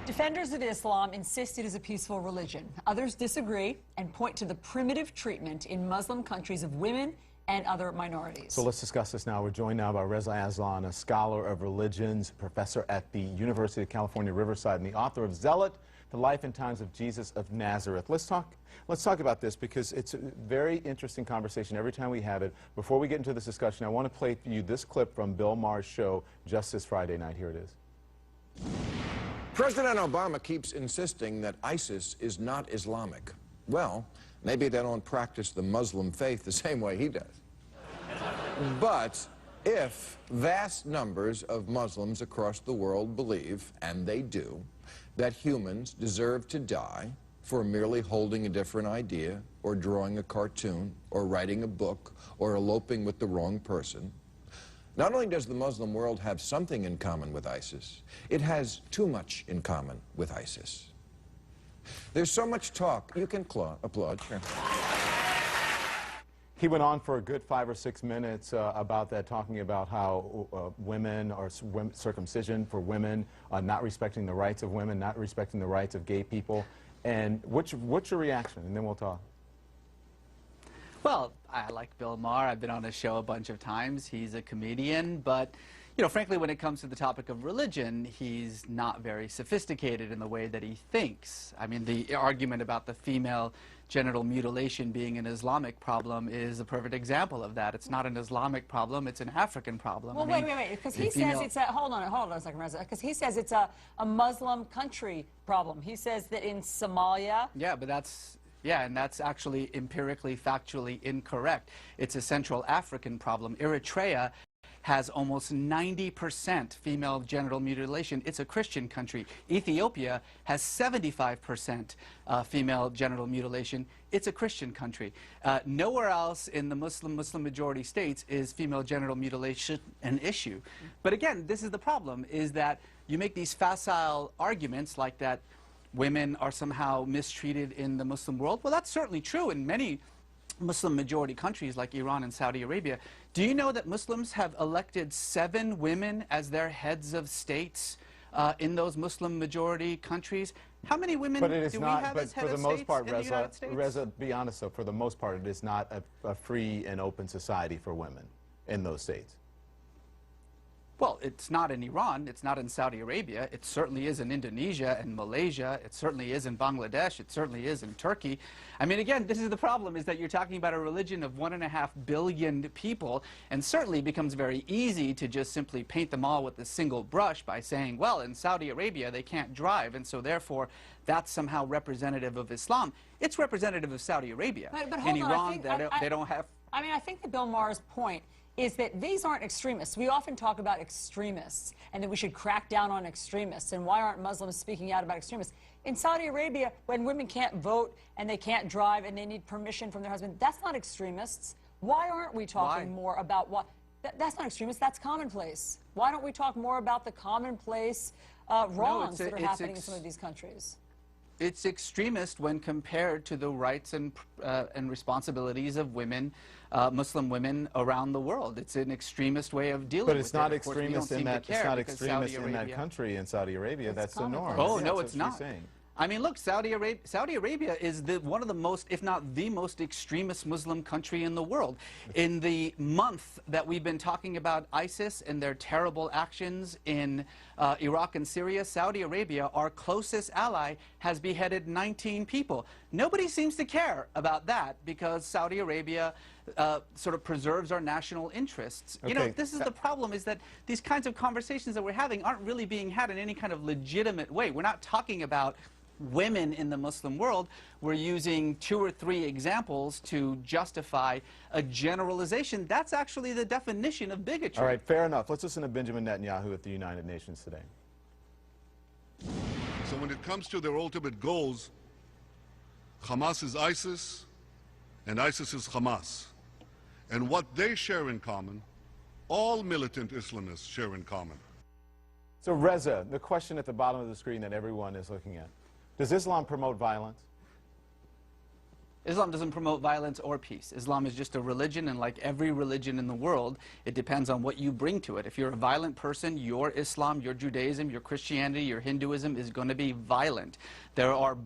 Defenders of Islam insist it is a peaceful religion. Others disagree and point to the primitive treatment in Muslim countries of women and other minorities. So let's discuss this now. We're joined now by Reza Aslan, a scholar of religions, professor at the University of California, Riverside, and the author of Zealot, The Life and Times of Jesus of Nazareth. Let's talk about this because it's a very interesting conversation every time we have it. Before we get into this discussion, I want to play for you this clip from Bill Maher's show just this Friday night. Here it is. President Obama keeps insisting that ISIS is not Islamic. Well, maybe they don't practice the Muslim faith the same way he does. But if vast numbers of Muslims across the world believe, and they do, that humans deserve to die for merely holding a different idea, or drawing a cartoon, or writing a book, or eloping with the wrong person, not only does the Muslim world have something in common with ISIS, it has too much in common with ISIS. There's so much talk. You can applaud, sure. He went on for a good 5 or 6 minutes about that, talking about how women or circumcision for women, not respecting the rights of women, not respecting the rights of gay people. And what's your reaction? And then we'll talk. Well, I like Bill Maher. I've been on his show a bunch of times. He's a comedian, but, you know, frankly, when it comes to the topic of religion, he's not very sophisticated in the way that he thinks. I mean, the argument about the female genital mutilation being an Islamic problem is a perfect example of that. It's not an Islamic problem, it's an African problem. Well, wait, because he says it's a, hold on a second, Reza, because he says it's a Muslim country problem. He says that in Somalia... Yeah, but that's... Yeah, and that's actually empirically, factually incorrect. It's a Central African problem. Eritrea has almost 90% female genital mutilation. It's a Christian country. Ethiopia has 75% female genital mutilation. It's a Christian country. Nowhere else in the Muslim majority states is female genital mutilation an issue. But again, this is the problem, is that you make these facile arguments like that women are somehow mistreated in the Muslim world. Well, that's certainly true in many Muslim majority countries like Iran and Saudi Arabia. Do you know that Muslims have elected 7 women as their heads of states in those Muslim majority countries? How many women do we have as head of states in the United States? Reza, be honest though, for the most part, it is not a free and open society for women in those states. Well, it's not in Iran, it's not in Saudi Arabia, it certainly is in Indonesia and Malaysia, it certainly is in Bangladesh, it certainly is in Turkey. I mean, again, this is the problem, is that you're talking about a religion of 1.5 billion people, and certainly it becomes very easy to just simply paint them all with a single brush by saying, well, in Saudi Arabia they can't drive, and so therefore that's somehow representative of Islam. It's representative of Saudi Arabia. But in Iran, they don't have... I mean, I think that Bill Maher's point is that these aren't extremists. We often talk about extremists and that we should crack down on extremists. And why aren't Muslims speaking out about extremists? In Saudi Arabia, when women can't vote and they can't drive and they need permission from their husband, that's not extremists. Why aren't we talking more about what... That's not extremist, that's commonplace. Why don't we talk more about the commonplace wrongs that are happening in some of these countries? It's extremist when compared to the rights and responsibilities of women, Muslim women around the world. It's an extremist way of dealing with it. But it's not extremist in that. It's not extremist in that country, in Saudi Arabia. That's the norm. Oh no, it's not. I mean, look, Saudi Arabia is one of the most, if not the most extremist Muslim country in the world. In the month that we've been talking about ISIS and their terrible actions in Iraq and Syria, Saudi Arabia, our closest ally, has beheaded 19 people. Nobody seems to care about that because Saudi Arabia sort of preserves our national interests. Okay. You know, this is the problem, is that these kinds of conversations that we're having aren't really being had in any kind of legitimate way. We're not talking about women in the Muslim world. We're using 2 or 3 examples to justify a generalization. That's actually the definition of bigotry. All right, fair enough. Let's listen to Benjamin Netanyahu at the United Nations today. So when it comes to their ultimate goals, Hamas is ISIS and ISIS is Hamas. And what they share in common, all militant Islamists share in common. So Reza, the question at the bottom of the screen that everyone is looking at. Does Islam promote violence? Islam doesn't promote violence or peace. Islam is just a religion, and like every religion in the world, it depends on what you bring to it. If you're a violent person, your Islam, your Judaism, your Christianity, your Hinduism is going to be violent. There are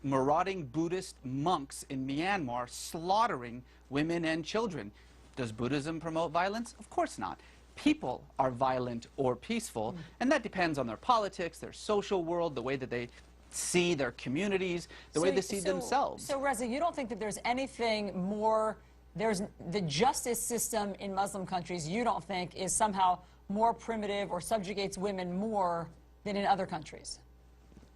marauding Buddhist monks in Myanmar slaughtering women and children. Does Buddhism promote violence? Of course not. People are violent or peaceful, and that depends on their politics, their social world, the way that they see their communities, the way they see themselves. So, Reza, you don't think that there's anything more, there's the justice system in Muslim countries, you don't think is somehow more primitive or subjugates women more than in other countries?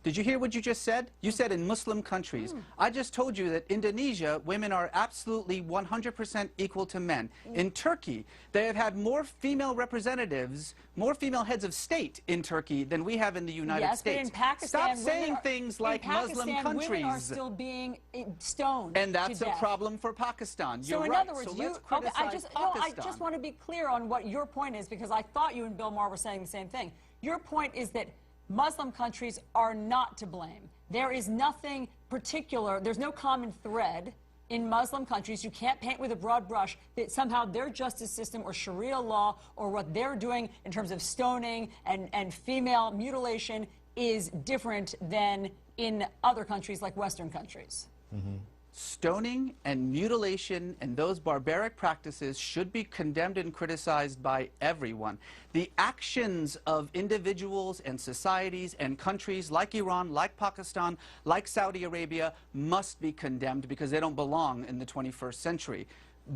Did you hear what you just said? You said in Muslim countries. I just told you that Indonesia, women are absolutely 100% equal to men. In Turkey, they have had more female representatives, more female heads of state in Turkey than we have in the United States. But in Pakistan, stop saying things like Muslim countries. Women are still being stoned and that's to a death. problem for Pakistan. So You're in right. other words, so let's okay, criticize I Pakistan. just want to be clear on what your point is, because I thought you and Bill Maher were saying the same thing. Your point is that Muslim countries are not to blame. There is nothing particular, there's no common thread in Muslim countries. You can't paint with a broad brush that somehow their justice system or Sharia law or what they're doing in terms of stoning and female mutilation is different than in other countries like Western countries. Stoning and mutilation and those barbaric practices should be condemned and criticized by everyone. The actions of individuals and societies and countries like Iran, like Pakistan, like Saudi Arabia must be condemned because they don't belong in the 21st century.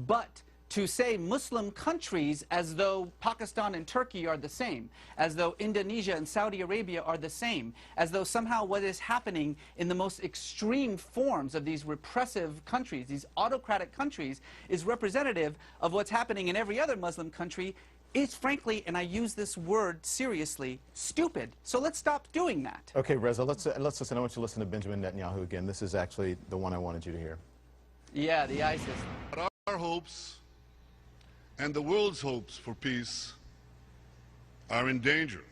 But to say Muslim countries as though Pakistan and Turkey are the same, as though Indonesia and Saudi Arabia are the same, as though somehow what is happening in the most extreme forms of these repressive countries, these autocratic countries, is representative of what's happening in every other Muslim country, is frankly, and I use this word seriously, stupid. So let's stop doing that. Okay, Reza, let's listen. I want you to listen to Benjamin Netanyahu again. This is actually the one I wanted you to hear. Yeah, the ISIS. Our hopes and the world's hopes for peace are in danger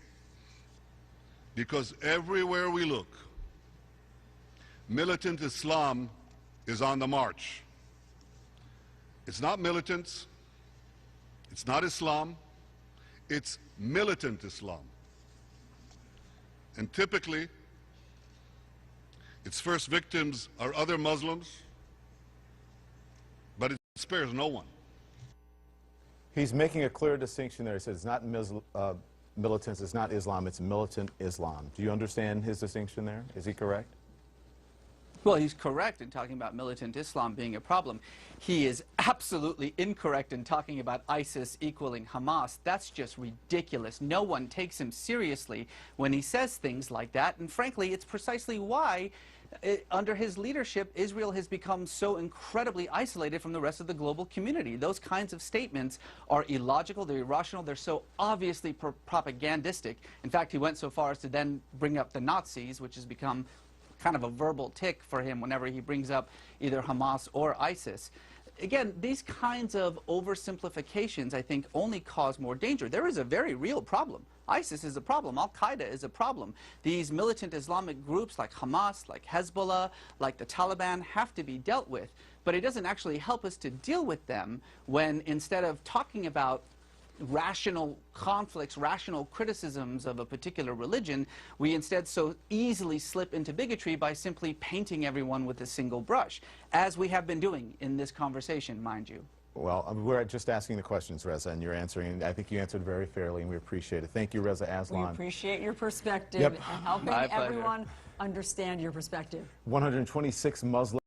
because everywhere we look, militant Islam is on the march. It's not militants, it's not Islam, it's militant Islam. And typically, its first victims are other Muslims, but it spares no one. He's making a clear distinction there. He says it's not militants, it's not Islam, it's militant Islam. Do you understand his distinction there? Is he correct? Well, he's correct in talking about militant Islam being a problem. He is absolutely incorrect in talking about ISIS equaling Hamas. That's just ridiculous. No one takes him seriously when he says things like that. And frankly, it's precisely why under his leadership, Israel has become so incredibly isolated from the rest of the global community. Those kinds of statements are illogical, they're irrational, they're so obviously propagandistic. In fact, he went so far as to then bring up the Nazis, which has become kind of a verbal tick for him whenever he brings up either Hamas or ISIS. Again, these kinds of oversimplifications, I think, only cause more danger. There is a very real problem. ISIS is a problem. Al-Qaeda is a problem. These militant Islamic groups like Hamas, like Hezbollah, like the Taliban have to be dealt with. But it doesn't actually help us to deal with them when instead of talking about rational conflicts, rational criticisms of a particular religion, we instead so easily slip into bigotry by simply painting everyone with a single brush, as we have been doing in this conversation, mind you. Well, we're just asking the questions, Reza, and you're answering. I think you answered very fairly, and we appreciate it. Thank you, Reza Aslan. We appreciate your perspective Yep. and helping My pleasure. everyone understand your perspective. 126 Muslim